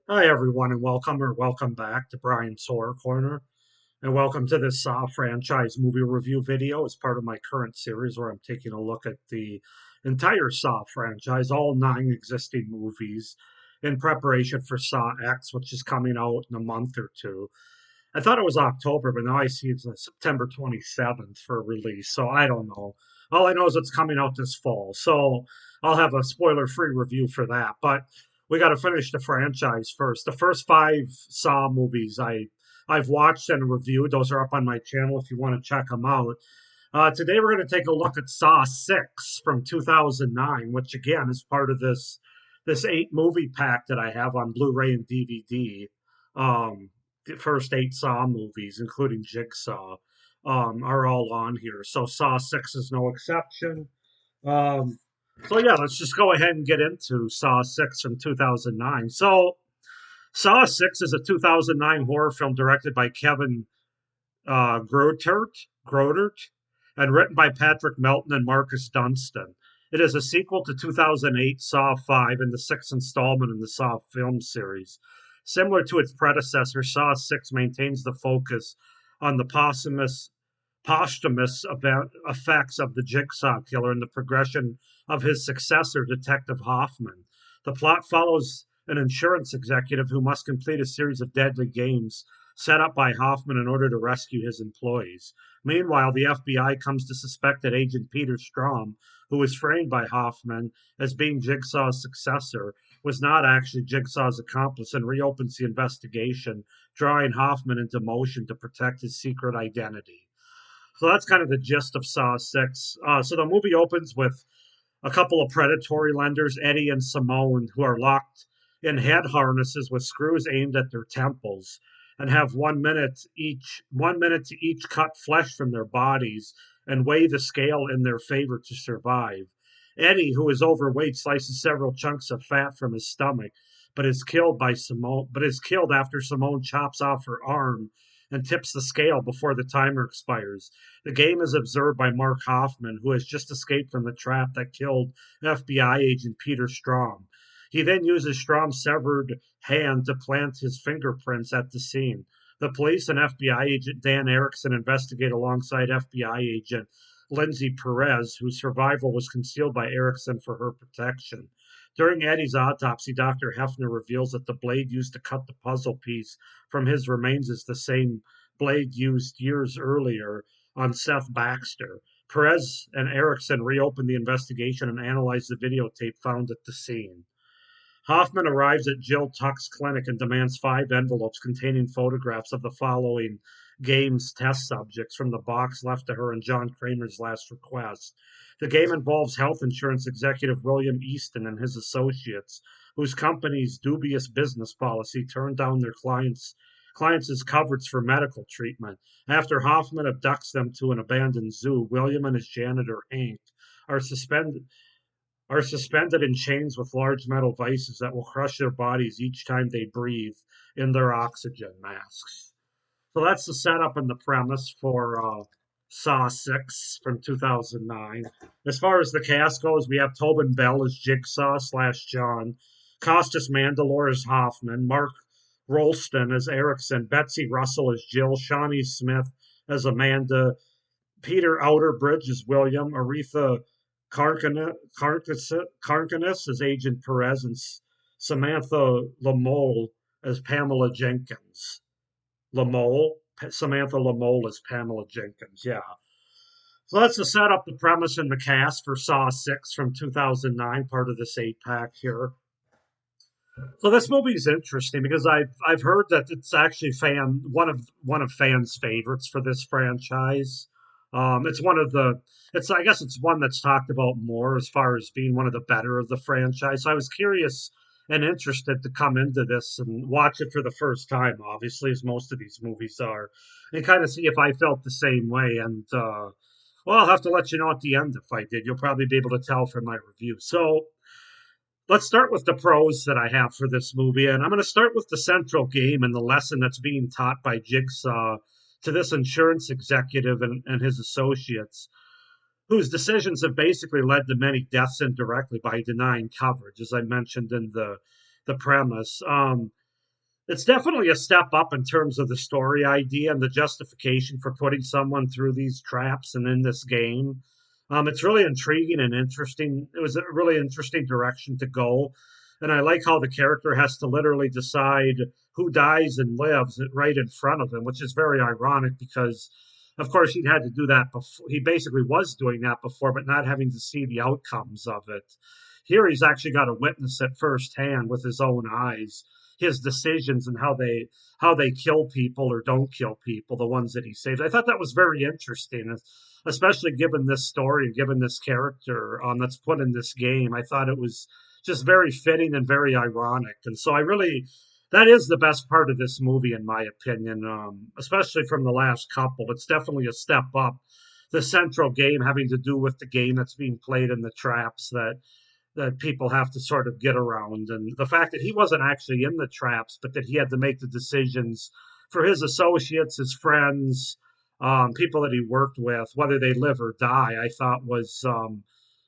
Hi, everyone, and welcome back to Brian's Horror Corner, and welcome to this Saw franchise movie review video as part of my current series where I'm taking a look at the entire Saw franchise, all nine existing movies, in preparation for Saw X, which is coming out in a month or two. I thought it was October, but now I see it's September 27th for release, so I don't know. All I know is it's coming out this fall, so I'll have a spoiler-free review for that. But we got to finish the franchise first. The first five Saw movies I've watched and reviewed; those are up on my channel if you want to check them out. Today we're going to take a look at Saw 6 from 2009, which again is part of this eight movie pack that I have on Blu-ray and DVD. The first eight Saw movies, including Jigsaw, are all on here. So Saw 6 is no exception. Um, so yeah, let's just go ahead and get into Saw 6 from 2009. So Saw 6 is a 2009 horror film directed by Kevin Grodert, and written by Patrick Melton and Marcus Dunstan. It is a sequel to 2008 Saw 5 and the sixth installment in the Saw film series. Similar to its predecessor, Saw 6 maintains the focus on the posthumous effects of the Jigsaw Killer and the progression of his successor, Detective Hoffman. The plot follows an insurance executive who must complete a series of deadly games set up by Hoffman in order to rescue his employees. Meanwhile, the FBI comes to suspect that Agent Peter Strom, who was framed by Hoffman as being Jigsaw's successor, was not actually Jigsaw's accomplice and reopens the investigation, drawing Hoffman into motion to protect his secret identity. So that's kind of the gist of Saw 6. So the movie opens with a couple of predatory lenders, Eddie and Simone, who are locked in head harnesses with screws aimed at their temples and have 1 minute to each cut flesh from their bodies and weigh the scale in their favor to survive. Eddie, who is overweight, slices several chunks of fat from his stomach, but is killed after Simone chops off her arm and tips the scale before the timer expires. The game is observed by Mark Hoffman, who has just escaped from the trap that killed FBI agent Peter Strom. He then uses Strom's severed hand to plant his fingerprints at the scene. The police and FBI agent Dan Erickson investigate alongside FBI agent Lindsay Perez, whose survival was concealed by Erickson for her protection. During Eddie's autopsy, Dr. Hefner reveals that the blade used to cut the puzzle piece from his remains is the same blade used years earlier on Seth Baxter. Perez and Erickson reopened the investigation and analyzed the videotape found at the scene. Hoffman arrives at Jill Tuck's clinic and demands 5 envelopes containing photographs of the following game's test subjects from the box left to her in John Kramer's last request. The game involves health insurance executive William Easton and his associates, whose company's dubious business policy turned down their clients' coverage for medical treatment. After Hoffman abducts them to an abandoned zoo, William and his janitor, Hank, are suspended are suspended in chains with large metal vices that will crush their bodies each time they breathe in their oxygen masks. So that's the setup and the premise for Saw 6 from 2009. As far as the cast goes, we have Tobin Bell as Jigsaw slash John, Costas Mandalore as Hoffman, Mark Rolston as Erickson, Betsy Russell as Jill, Shawnee Smith as Amanda, Peter Outerbridge as William, Aretha Karkanis as Agent Perez, and Samantha Lamole as Pamela Jenkins. Samantha Lamole as Pamela Jenkins, yeah. So that's to set up the premise and the cast for Saw 6 from 2009, part of this 8 pack here. So this movie is interesting because I've heard that it's actually one of fans' favorites for this franchise. It's one of the it's I guess it's one that's talked about more as far as being one of the better of the franchise. So I was curious and interested to come into this and watch it for the first time, obviously, as most of these movies are, and kind of see if I felt the same way. And well, I'll have to let you know at the end if I did. You'll probably be able to tell from my review. So let's start with the pros that I have for this movie. And I'm going to start with the central game and the lesson that's being taught by Jigsaw to this insurance executive and his associates, whose decisions have basically led to many deaths indirectly by denying coverage, as I mentioned in the premise. it's definitely a step up in terms of the story idea and the justification for putting someone through these traps and in this game. It's really intriguing and interesting. It was a really interesting direction to go. And I like how the character has to literally decide who dies and lives right in front of him, which is very ironic because, of course, he'd had to do that before. He basically was doing that before, but not having to see the outcomes of it. Here, he's actually got to witness it firsthand with his own eyes, his decisions and how they kill people or don't kill people, the ones that he saves. I thought that was very interesting, especially given this story and given this character that's put in this game. I thought it was just very fitting and very ironic, and so I really that is the best part of this movie, in my opinion, especially from the last couple. It's definitely a step up. The central game having to do with the game that's being played in the traps that people have to sort of get around. And the fact that he wasn't actually in the traps, but that he had to make the decisions for his associates, his friends, people that he worked with, whether they live or die, I thought was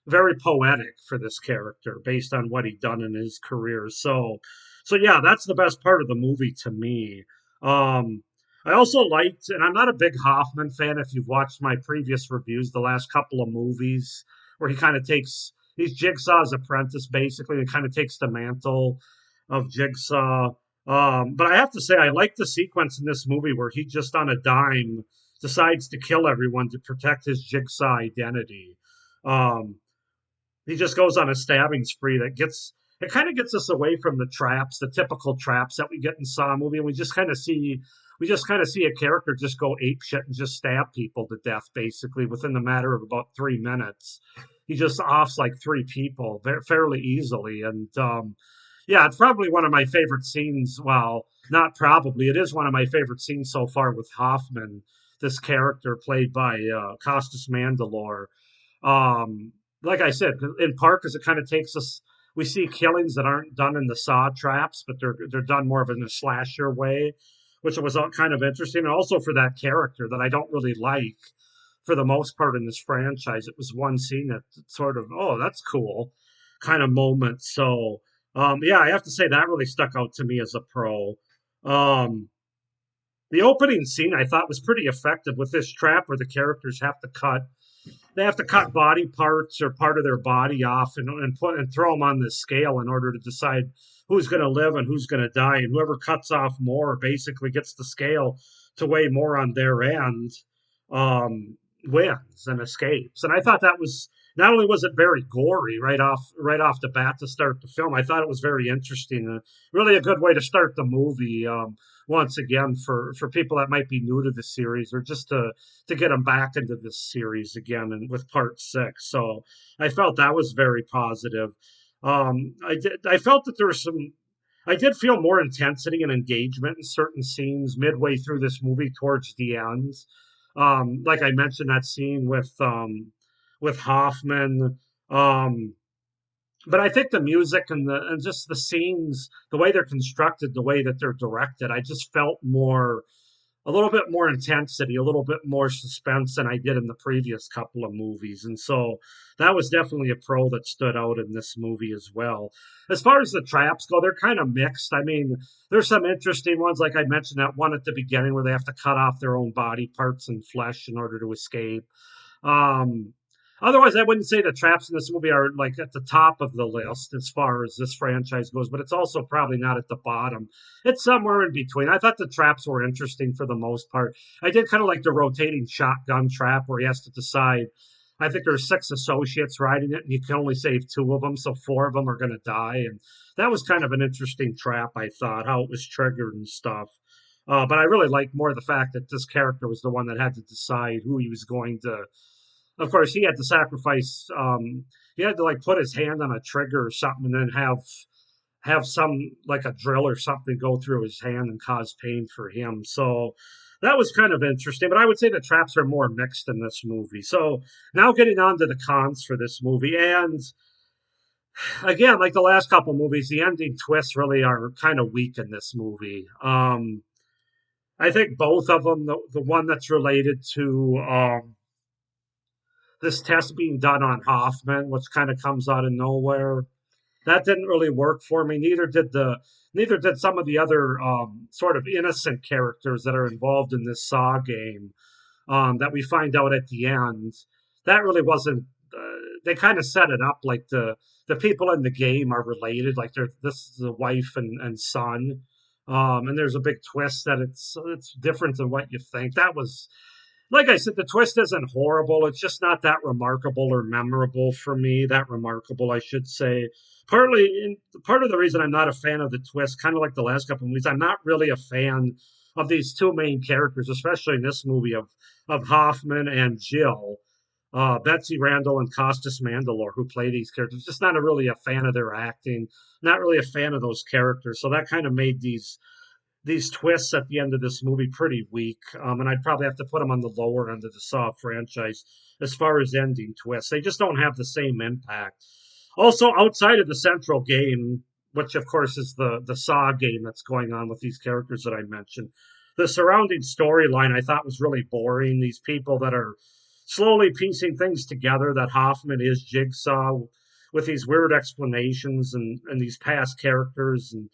very poetic for this character based on what he'd done in his career. So yeah, that's the best part of the movie to me. Um, I also liked, and I'm not a big Hoffman fan. If you've watched my previous reviews, the last couple of movies where he kind of takes he's Jigsaw's apprentice basically, and kind of takes the mantle of Jigsaw. But I have to say, I like the sequence in this movie where he just on a dime decides to kill everyone to protect his Jigsaw identity. Um, he just goes on a stabbing spree that gets it kind of gets us away from the traps, the typical traps that we get in Saw movie, and we just kind of see a character just go ape shit and just stab people to death basically within the matter of about 3 minutes. He just offs like three people fairly easily, and yeah, it's probably one of my favorite scenes. Well, not probably, it is one of my favorite scenes so far with Hoffman, this character played by Costas Mandalore. Um, like I said, in part because it kind of takes us. We see killings that aren't done in the saw traps, but they're done more of in a slasher way, which was kind of interesting. And also for that character that I don't really like for the most part in this franchise, it was one scene that sort of that's cool kind of moment. So yeah, I have to say that really stuck out to me as a pro. Um, the opening scene I thought was pretty effective with this trap where the characters have to cut body parts or part of their body off and put and throw them on this scale in order to decide who's going to live and who's going to die. And whoever cuts off more basically gets the scale to weigh more on their end, wins and escapes. And I thought that was not only was it very gory right off the bat to start the film. I thought it was very interesting. Really a good way to start the movie. Once again, for people that might be new to the series or just to get them back into this series again and with part six. So I felt that was very positive. I felt that there was some. I did feel more intensity and engagement in certain scenes midway through this movie towards the end. Like I mentioned, that scene with Hoffman. Um, but I think the music and just the scenes, the way they're constructed, the way that they're directed, I just felt a little bit more intensity, a little bit more suspense than I did in the previous couple of movies. And so that was definitely a pro that stood out in this movie as well. As far as the traps go, they're kind of mixed. I mean, there's some interesting ones, like I mentioned, that one at the beginning where they have to cut off their own body parts and flesh in order to escape. Um, Otherwise, I wouldn't say the traps in this movie are like at the top of the list as far as this franchise goes, but it's also probably not at the bottom. It's somewhere in between. I thought the traps were interesting for the most part. I did kind of like the rotating shotgun trap where he has to decide. I think there's six associates riding it, and you can only save two of them, so four of them are going to die. And that was kind of an interesting trap, I thought, how it was triggered and stuff. But I really liked more the fact that this character was the one that had to decide who he was going to. Of course, he had to sacrifice. He had to like put his hand on a trigger or something, and then have some like a drill or something go through his hand and cause pain for him. So that was kind of interesting. But I would say the traps are more mixed in this movie. So now getting on to the cons for this movie, and again, like the last couple movies, the ending twists really are kind of weak in this movie. I think both of them, the one that's related to this test being done on Hoffman, which kind of comes out of nowhere. That didn't really work for me. Neither did some of the other sort of innocent characters that are involved in this Saw game that we find out at the end. That really wasn't. They kind of set it up like the people in the game are related, like they're this is a wife and son, and there's a big twist that it's different than what you think. That was like I said, the twist isn't horrible. It's just not that remarkable or memorable for me. That remarkable, I should say. Part of the reason I'm not a fan of the twist, kind of like the last couple of movies, I'm not really a fan of these two main characters, especially in this movie of Hoffman and Jill, Betsy Randall and Costas Mandalore, who play these characters. Just not really a fan of their acting. Not really a fan of those characters. So that kind of made these twists at the end of this movie pretty weak. And I'd probably have to put them on the lower end of the Saw franchise as far as ending twists. They just don't have the same impact. Also, outside of the central game, which of course is the Saw game that's going on with these characters that I mentioned, the surrounding storyline I thought was really boring. These people that are slowly piecing things together that Hoffman is Jigsaw with these weird explanations and these past characters and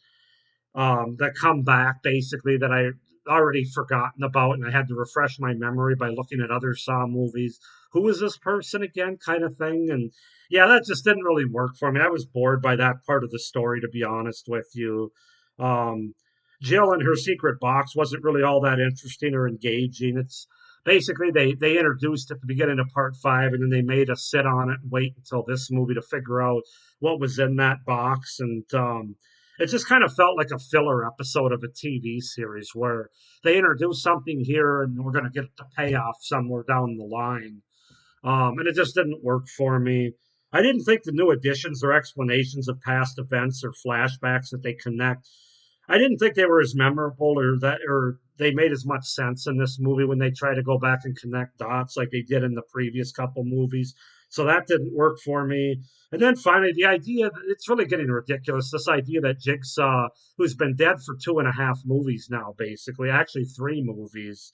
that come back basically that I already forgotten about, and I had to refresh my memory by looking at other Saw movies. Who is this person again, kind of thing, and yeah, that just didn't really work for me. I was bored by that part of the story, to be honest with you. Um, Jill and her secret box wasn't really all that interesting or engaging. It's basically they introduced at the beginning of part five, and then they made us sit on it and wait until this movie to figure out what was in that box, and it just kind of felt like a filler episode of a TV series where they introduce something here and we're going to get the payoff somewhere down the line. And it just didn't work for me. I didn't think the new additions or explanations of past events or flashbacks that they connect, I didn't think they were as memorable or they made as much sense in this movie when they try to go back and connect dots like they did in the previous couple movies. So that didn't work for me. And then finally, the idea that it's really getting ridiculous. This idea that Jigsaw, who's been dead for 2.5 movies now, basically, actually 3 movies,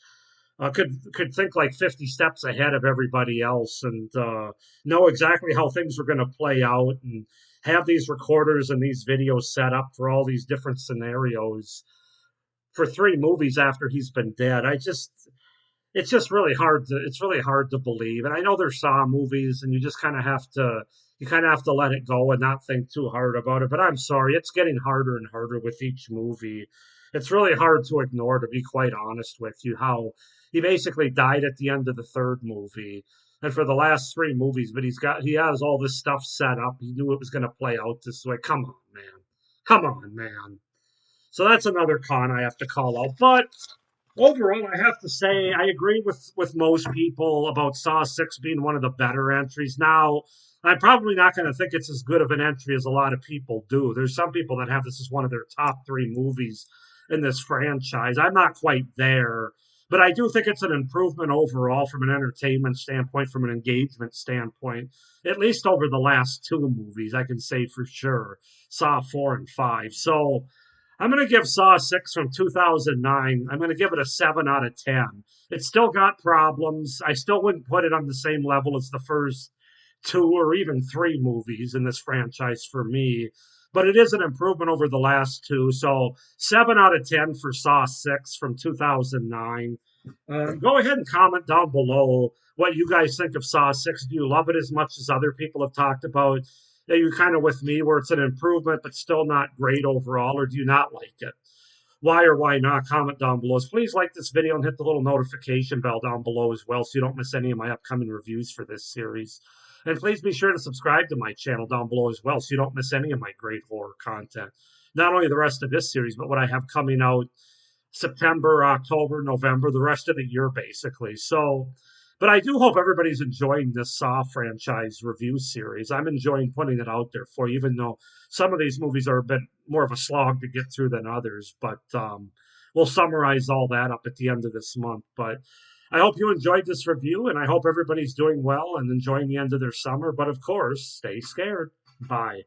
could think like 50 steps ahead of everybody else and know exactly how things were going to play out and have these recorders and these videos set up for all these different scenarios for 3 movies after he's been dead. It's really hard to believe. And I know there's Saw movies and you kind of have to let it go and not think too hard about it. But I'm sorry, it's getting harder and harder with each movie. It's really hard to ignore, to be quite honest with you, how he basically died at the end of the third movie. And for the last 3 movies, but he has all this stuff set up. He knew it was going to play out this way. Come on, man. Come on, man. So that's another con I have to call out. But overall, I have to say I agree with most people about Saw 6 being one of the better entries. Now, I'm probably not going to think it's as good of an entry as a lot of people do. There's some people that have this as one of their top 3 movies in this franchise. I'm not quite there, but I do think it's an improvement overall from an entertainment standpoint, from an engagement standpoint, at least over the last 2 movies, I can say for sure. Saw 4 and 5. So I'm going to give Saw 6 from 2009. I'm going to give it a 7 out of 10. It's still got problems. I still wouldn't put it on the same level as the first 2 or even 3 movies in this franchise for me, but it is an improvement over the last 2. So 7 out of 10 for Saw 6 from 2009. Go ahead and comment down below what you guys think of Saw 6. Do you love it as much as other people have talked about? Are you kind of with me where it's an improvement but still not great overall, or do you not like it? Why or why not? Comment down below. So please like this video and hit the little notification bell down below as well so you don't miss any of my upcoming reviews for this series. And please be sure to subscribe to my channel down below as well so you don't miss any of my great horror content. Not only the rest of this series, but what I have coming out September, October, November, the rest of the year, basically. So, but I do hope everybody's enjoying this Saw franchise review series. I'm enjoying putting it out there for you, even though some of these movies are a bit more of a slog to get through than others. But we'll summarize all that up at the end of this month. But I hope you enjoyed this review, and I hope everybody's doing well and enjoying the end of their summer. But of course, stay scared. Bye.